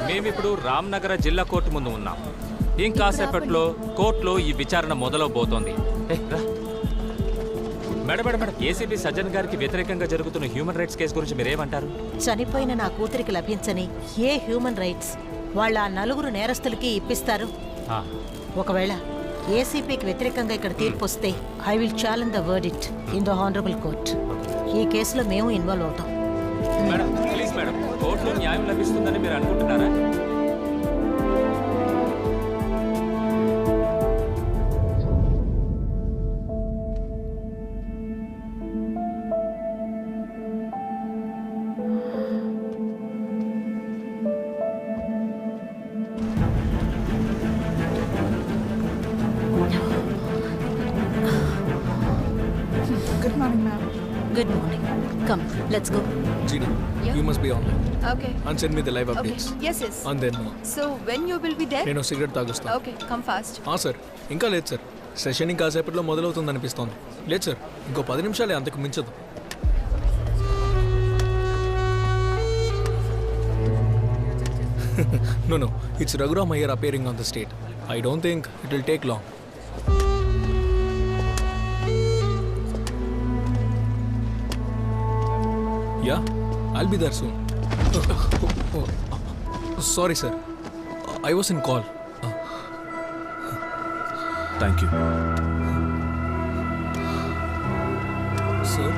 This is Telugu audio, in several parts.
మేమిప్పుడు రామ్నగర జిల్లా కోర్టు ముందు ఉన్నాం. ఇంకాసేపట్లో కోర్టులో ఈ విచారణ మొదలవబోతోంది. Madam madam madam, ACP Sajjan గారికి వ్యతిరేకంగా జరుగుతున్న హ్యూమన్ రైట్స్ కేసు గురించి మీరేమంటారు? చనిపోయిన నా కూతురికి లభించని ఏ హ్యూమన్ రైట్స్ వాళ్ళ ఆ నలుగురు నేరస్తులకి ఇప్పిస్తారు? ఒకవేళ ఏసీపీకి వ్యతిరేకంగా ఇక్కడ తీర్పు వస్తే I will challenge the verdict in the honourable court. ఈ కేసులో మేము ఇన్వాల్వ్ అవుతాం. మేడం ప్లీజ్ మేడం, కోర్టులో న్యాయం లభిస్తుందని మీరు అనుకుంటున్నారా? Good morning, ma'am. Good morning. Come, let's go. Gina, Yeah. you must be online Okay. and send me the live Okay. updates. Yes, yes. And then So when you will be there? నేను సిగరెట్ తాగుస్తాను. Okay, come fast. సార్ ఇంకా లేదు సార్. సెషన్ ఇంకా సేపట్లో మొదలవుతుంది అనిపిస్తోంది. లేదు సార్, ఇంకో 10 నిమిషాలే, అంతకు మించదు. No, it's Raghuram Iyer appearing on the stage. I don't think it will take long. Yeah, I'll be there soon. Sorry, sir. I was in call. Thank you. Sir?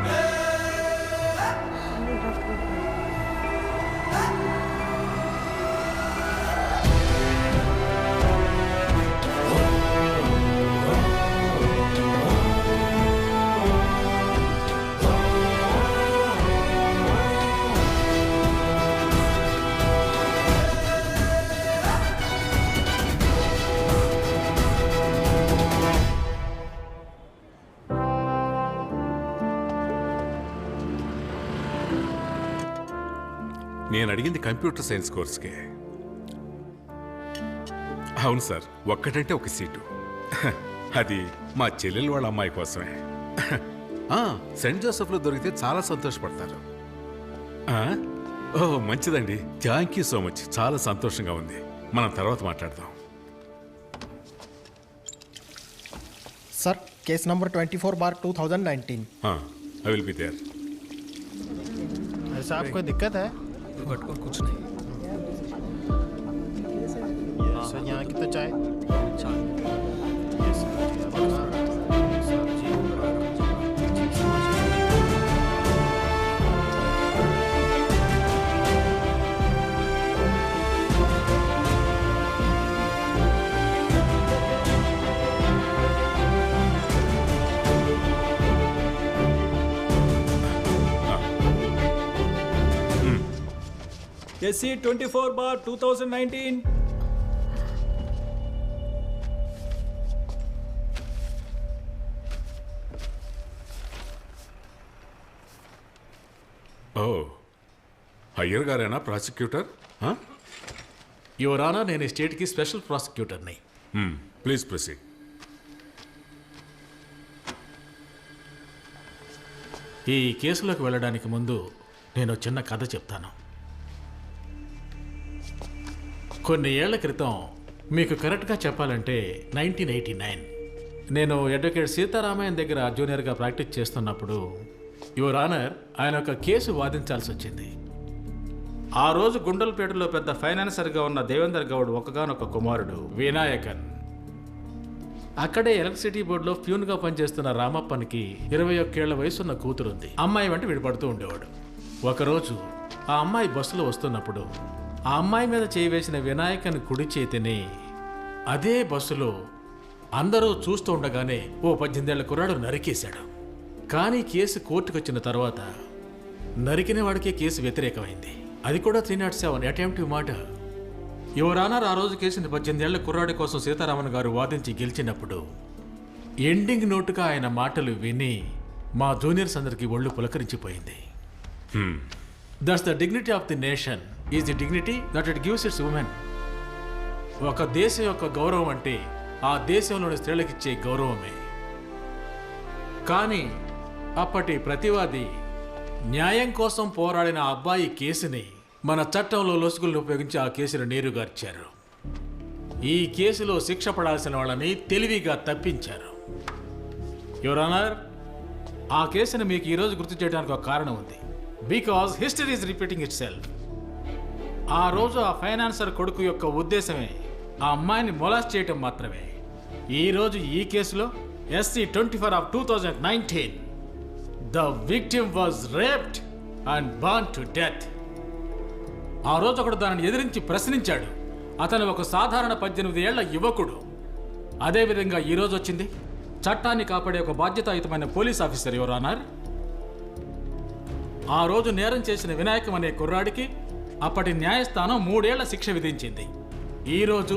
నేను అడిగింది కంప్యూటర్ సైన్స్ కోర్స్కే. అవును సార్, ఒక్కటంటే ఒక సీటు. అది మా చెల్లెలు వాళ్ళ అమ్మాయి కోసమే. సెయింట్ జోసెఫ్లో దొరికితే చాలా సంతోషపడతారు. ఓ మంచిదండి, థ్యాంక్ యూ సో మచ్. చాలా సంతోషంగా ఉంది. మనం తర్వాత మాట్లాడదాం. Sir, case number 24/2019. I will be there. ऐसा आपको कोई दिक्कत है? पटको कुछ नहीं. सर यहाँ की तो चाय. SC 24/2019. ఓ, అయ్యర్ గారేనా ప్రాసిక్యూటర్? యువర్ ఆనర్, నేను ఈ స్టేట్కి స్పెషల్ ప్రాసిక్యూటర్ని. Please proceed. ఈ కేసులోకి వెళ్ళడానికి ముందు నేను చిన్న కథ చెప్తాను. కొన్ని ఏళ్ల క్రితం, మీకు కరెక్ట్గా చెప్పాలంటే 1989, నేను అడ్వకేట్ సీతారామయ్య దగ్గర జూనియర్గా ప్రాక్టీస్ చేస్తున్నప్పుడు యువర్ ఆనర్, ఆయన ఒక కేసు వాదించాల్సి వచ్చింది. ఆ రోజు గుండల్పేటలో పెద్ద ఫైనాన్సర్గా ఉన్న దేవేందర్ గౌడ్ ఒకగానొక కుమారుడు వినాయకన్. అక్కడే ఎలక్ట్రిసిటీ బోర్డులో ప్యూన్గా పనిచేస్తున్న రామప్పనికి 21 ఏళ్ల వయసున్న కూతురుంది. అమ్మాయి వెంట విడిపడుతూ ఉండేవాడు. ఒకరోజు ఆ అమ్మాయి బస్సులో వస్తున్నప్పుడు ఆ అమ్మాయి మీద చేయి వేసిన వినాయకన్ కుడి చేతిని అదే బస్సులో అందరూ చూస్తూ ఉండగానే ఓ 18 ఏళ్ల కుర్రాడు నరికేశాడు. కానీ కేసు కోర్టుకు వచ్చిన తర్వాత నరికిన వాడికే కేసు వ్యతిరేకమైంది. అది కూడా 307 అటెంప్టివ్ మర్డర్. యువర్ ఆనర్, ఆ రోజు కేసుని 18 ఏళ్ల కుర్రాడి కోసం సీతారామన్ గారు వాదించి గెలిచినప్పుడు ఎండింగ్ నోటుగా ఆయన మాటలు విని మా జూనియర్స్ అందరికీ ఒళ్ళు పులకరించిపోయింది. That's the dignity of the nation is the dignity that it gives its women. ఒక దేశం యొక్క గౌరవం అంటే ఆ దేశంలోని స్త్రీలకిచ్చే గౌరవమే. కానీ అప్పటి ప్రతివాది న్యాయం కోసం పోరాడిన ఆ అబ్బాయి కేసుని మన చట్టంలో లొసుగులను ఉపయోగించి ఆ కేసును నీరుగార్చారు. ఈ కేసులో శిక్ష పడాల్సిన వాళ్ళని తెలివిగా తప్పించారు. యువర్ ఆనర్, ఆ కేసును మీకు ఈరోజు గుర్తు చేయడానికి ఒక కారణం ఉంది. Because history is repeating it self. ఆ రోజు ఆ ఫైనాన్సర్ కొడుకు యొక్క ఉద్దేశమే ఆ అమ్మాయిని మొలాస్ట్ చేయటం మాత్రమే. ఈరోజు ఈ కేసులో SC-24/2019 the victim was raped and burn to death. ఆ రోజు ఒకడు దానిని ఎదిరించి ప్రశ్నించాడు. అతను ఒక సాధారణ 18 ఏళ్ల యువకుడు. అదేవిధంగా ఈరోజు వచ్చింది చట్టాన్ని కాపాడే ఒక బాధ్యతాయుతమైన పోలీస్ ఆఫీసర్, యువర్ ఆనర్. ఆ రోజు నేరం చేసిన వినాయకం అనే కుర్రాడికి అప్పటి న్యాయస్థానం 3 ఏళ్ల శిక్ష విధించింది. ఈరోజు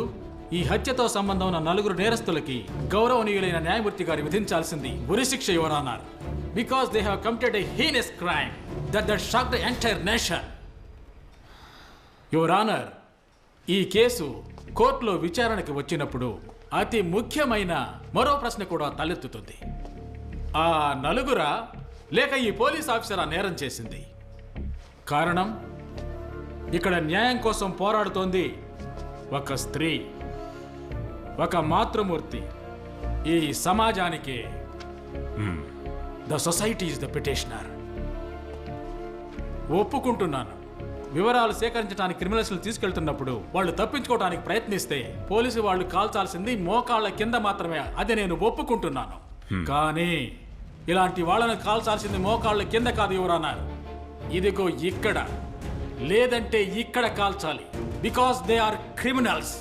ఈ హత్యతో సంబంధం ఉన్న 4 నేరస్తులకి గౌరవనీయులైన న్యాయమూర్తి గారు విధించాల్సింది ఉరిశిక్ష, your honour. Because they have committed a heinous crime that shocked the entire nation. Your honour, ఈ కేసు కోర్టులో విచారణకి వచ్చినప్పుడు అతి ముఖ్యమైన మరో ప్రశ్న కూడా తలెత్తుతుంది. ఆ 4 లేక ఈ పోలీస్ ఆఫీసర్ ఆ నేరం చేసింది? కారణం, ఇక్కడ న్యాయం కోసం పోరాడుతోంది ఒక స్త్రీ, ఒక మాతృమూర్తి. ఈ సమాజానికి the society is the petitioner. ఒప్పుకుంటున్నాను, వివరాలు సేకరించడానికి క్రిమినల్స్ని తీసుకెళ్తున్నప్పుడు వాళ్ళు తప్పించుకోవడానికి ప్రయత్నిస్తే పోలీసు వాళ్ళు కాల్చాల్సింది మోకాళ్ళ కింద మాత్రమే. అది నేను ఒప్పుకుంటున్నాను. కానీ ఇలాంటి వాళ్ళని కాల్చాల్సింది మోకాళ్ళ కింద కాదు, యువరానర్. ఇదిగో ఇక్కడ, లేదంటే ఇక్కడ కాల్చాలి. Because they are criminals.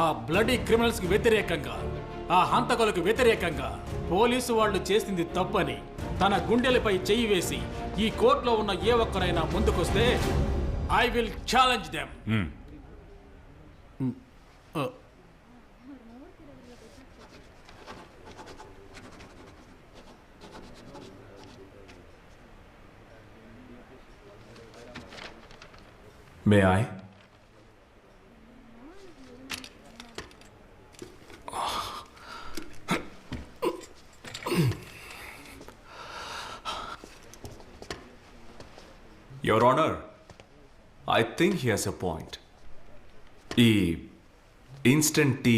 ఆ బ్లడీ క్రిమినల్స్కి వ్యతిరేకంగా, ఆ హంతకులకు వ్యతిరేకంగా పోలీసు వాళ్ళు చేసింది తప్పని తన గుండెలపై చెయ్యి వేసి ఈ కోర్టులో ఉన్న ఏ ఒక్కరైనా ముందుకొస్తే I will challenge them. May I? Your Honor, I think he has a point. ఈ ఇన్స్టంట్ టీ,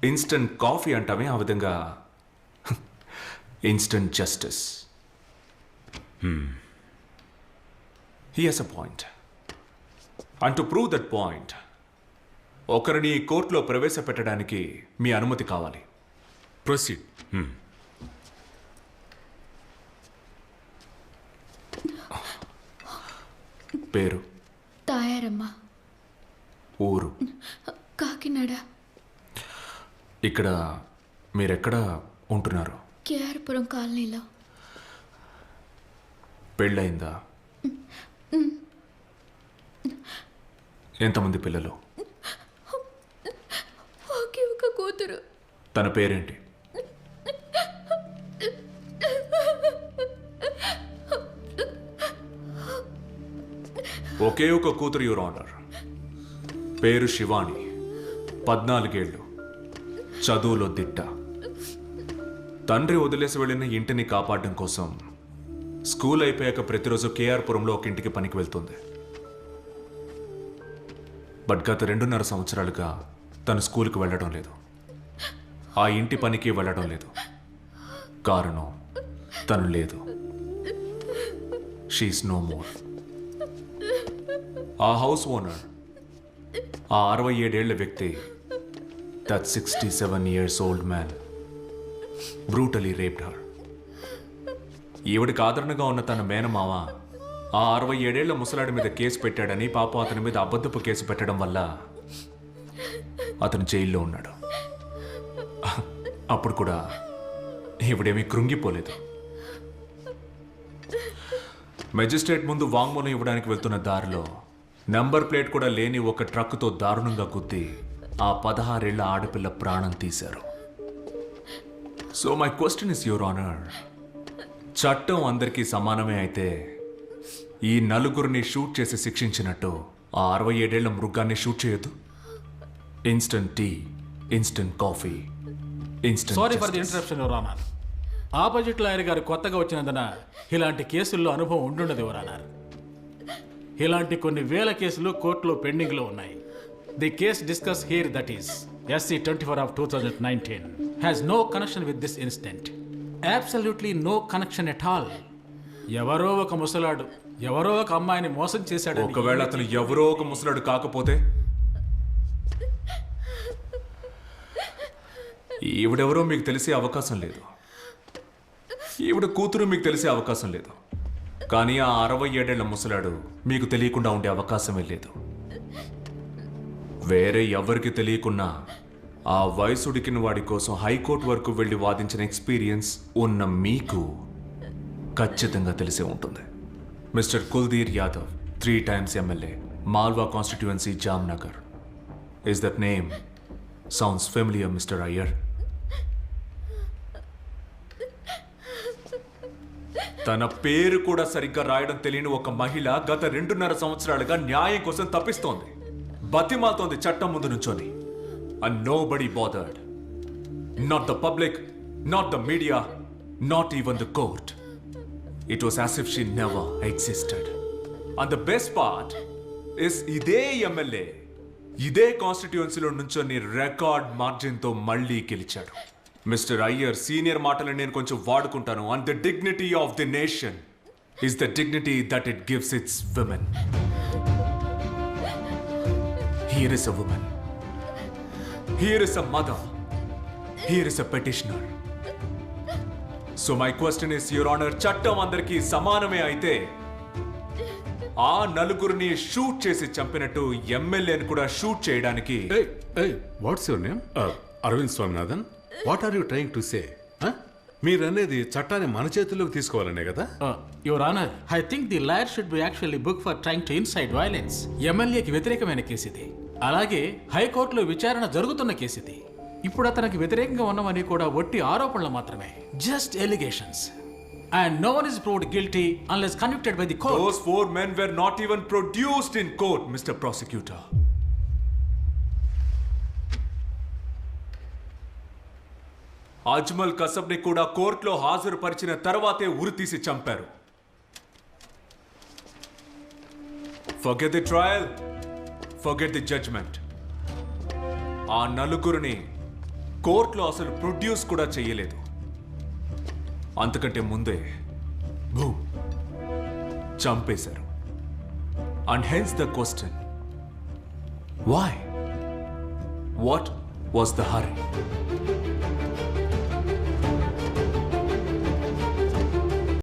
ఇన్స్టంట్ కాఫీ అంటామే, ఆ విధంగా instant justice. He has a point. And to prove that point, ఒకరిని కోర్టులో ప్రవేశపెట్టడానికి మీ అనుమతి కావాలి. ప్రొసీడ్. పేరు? తాయారమ్మ. ఊరు? కాకినాడ. ఇక్కడ మీరెక్కడ ఉంటున్నారు? కేఆర్పురం కాలనీలో. పెళ్ళయిందా? ఎంతమంది పిల్లలు? ఒకే ఒక కూతురు. తన పేరేంటి? ఒకే ఒక కూతురు, యువర్ ఆనర్. పేరు శివాని. 14 ఏళ్ళు. చదువులో దిట్ట. తండ్రి వదిలేసి వెళ్ళిన ఇంటిని కాపాడడం కోసం స్కూల్ అయిపోయాక ప్రతిరోజు కేఆర్పురంలో ఒక ఇంటికి పనికి వెళ్తుంది. బట్ గత 2.5 సంవత్సరాలుగా తను స్కూల్కి వెళ్ళడం లేదు, ఆ ఇంటి పనికి వెళ్ళడం లేదు. కారణం, తను లేదు. She is no more. ఆ హౌస్ ఓనర్, ఆ 67 ఏళ్ల వ్యక్తి, that 67 years old man brutally raped her. ఈవిడికి ఆదరణగా ఉన్న తన మేనమావ ఆ 67 ఏళ్ల ముసలాడి మీద కేసు పెట్టాడని, పాపం అతని మీద అబద్ధపు కేసు పెట్టడం వల్ల అతను జైల్లో ఉన్నాడు. అప్పుడు కూడా ఈవిడేమీ కృంగిపోలేదు. మెజిస్ట్రేట్ ముందు వాంగ్మూలం ఇవ్వడానికి వెళ్తున్న దారిలో నంబర్ ప్లేట్ కూడా లేని ఒక ట్రక్కుతో దారుణంగా గుద్ది ఆ 16 ఏళ్ల ఆడపిల్ల ప్రాణం తీశారు. So my question is, your honour, చట్టం అందరికీ సమానమే అయితే ఈ 4 షూట్ చేసి శిక్షించినట్టు ఆ 67 ఏళ్ల మృగాన్ని షూట్ చేయొద్దు? Instant tea, instant coffee, instant. Sorry for the interruption, your honour. Opposite lawyer గారు కొత్తగా వచ్చినందున ఇలాంటి కేసుల్లో అనుభవం ఉండుండదు ఎవరన్నారు. ఇలాంటి కొన్ని వేల కేసులు కోర్టులో పెండింగ్లో ఉన్నాయి. The case discuss here, that is SC-24 of 2019 has no connection with this incident. Absolutely no connection at all. ఎవరో ఒక ముసలాడు ఎవరో ఒక అమ్మాయిని మోసం చేశాడు. ఒకవేళ అతను ఎవరో ఒక ముసలాడు కాకపోతే ఈవిడెవరో మీకు తెలిసే అవకాశం లేదు. ఈవిడ కూతురు మీకు తెలిసే అవకాశం లేదు. కానీ ఆ 67 ముసలాడు మీకు తెలియకుండా ఉండే అవకాశమే లేదు. వేరే ఎవరికి తెలియకున్నా ఆ వయసుడికిన వాడి కోసం హైకోర్టు వరకు వెళ్ళి వాదించిన ఎక్స్పీరియన్స్ ఉన్న మీకు ఖచ్చితంగా తెలిసే ఉంటుంది. Mister Kuldeep Yadav, 3 times MLA, Malwa constituency, Jamnagar. Is that name sounds familiar, mister Iyer? తన పేరు కూడా సరిగ్గా రాయడం తెలియని ఒక మహిళ గత 2.5 సంవత్సరాలుగా న్యాయం కోసం తప్పిస్తోంది, బతిమాలుతోంది చట్టం ముందు నుంచొని. And nobody bothered. Not the public, not the media, not even the court. It was as if she never existed. And the best part is ఇదే ఎమ్మెల్యే ఇదే కాన్స్టిట్యుయెన్సీలో నుంచొని రికార్డ్ మార్జిన్తో మళ్ళీ గెలిచాడు. మిస్టర్ అయ్యర్, సీనియర్ మాటలు నేను కొంచెం వాడుకుంటాను. And the dignity of the nation is the dignity that it gives its women. Here is a woman, here is a mother, here is a petitioner. So my question is, your honour, చట్టం అందరికీ సమానమే అయితే ఆ నలుగురిని షూట్ చేసి చంపినట్టు ఎమ్మెల్యేని కూడా షూట్ చేయడానికి what's your name? Arvind Swaminathan. What are you trying to say? మీరనేది చట్టాన్ని మన చేతుల్లోకి తీసుకోవాలనే కదా? Your honour, I think the lawyer should be actually book for trying to incite violence. ఎమ్మెల్యేకి వ్యతిరేకమైన కేసు ఇది. అలాగే హైకోర్టులో విచారణ జరుగుతున్న కేసు ఇది. ఇప్పుడు అతనికి వ్యతిరేకంగా ఉన్నవని కూడా ఒట్టి ఆరోపణలు మాత్రమే, just allegations. And no one is proved guilty unless convicted by the court. Those 4 men were not even produced in court, Mr. Prosecutor. Ajmal కసబ్ని కూడా కోర్టులో హాజరుపరిచిన తర్వాతే ఉరితీసి చంపారు. Forget the trial, forget the judgment. ఆ నలుగురిని కోర్టులో అసలు ప్రొడ్యూస్ కూడా చేయలేదు. అంతకంటే ముందే చంపేశారు. And hence the question, why? What was the hurry?